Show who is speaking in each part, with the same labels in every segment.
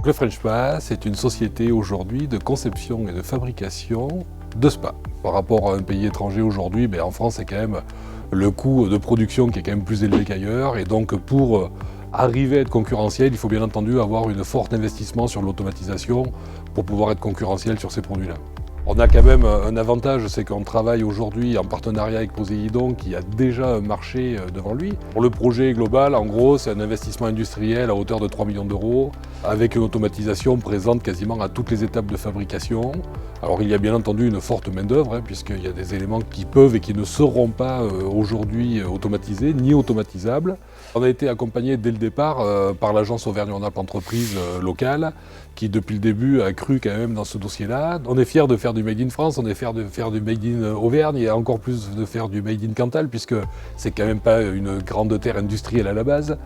Speaker 1: Le French Spa, c'est une société aujourd'hui de conception et de fabrication de spa. Par rapport à un pays étranger aujourd'hui, en France, c'est quand même le coût de production qui est quand même plus élevé qu'ailleurs. Et donc, pour arriver à être concurrentiel, il faut bien entendu avoir une forte investissement sur l'automatisation pour pouvoir être concurrentiel sur ces produits-là. On a quand même un avantage, c'est qu'on travaille aujourd'hui en partenariat avec Poséidon qui a déjà un marché devant lui. Pour le projet global, en gros, c'est un investissement industriel à hauteur de 3 millions d'euros avec une automatisation présente quasiment à toutes les étapes de fabrication. Alors il y a bien entendu une forte main-d'œuvre, puisqu'il y a des éléments qui peuvent et qui ne seront pas aujourd'hui automatisés ni automatisables. On a été accompagné dès le départ par l'agence Auvergne-Rhône-Alpes Entreprises locale qui depuis le début a cru quand même dans ce dossier-là. On est fiers de faire du Made in France, on est fiers de faire du Made in Auvergne et encore plus de faire du Made in Cantal puisque c'est quand même pas une grande terre industrielle à la base.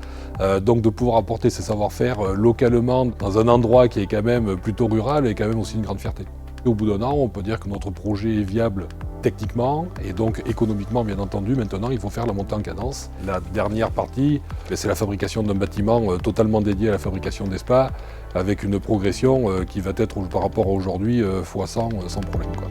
Speaker 1: Donc de pouvoir apporter ces savoir-faire localement dans un endroit qui est quand même plutôt rural est quand même aussi une grande fierté. Au bout d'un an, on peut dire que notre projet est viable techniquement et donc économiquement bien entendu. Maintenant, il faut faire la montée en cadence. La dernière partie, c'est la fabrication d'un bâtiment totalement dédié à la fabrication des spas avec une progression qui va être par rapport à aujourd'hui x100 sans problème, quoi.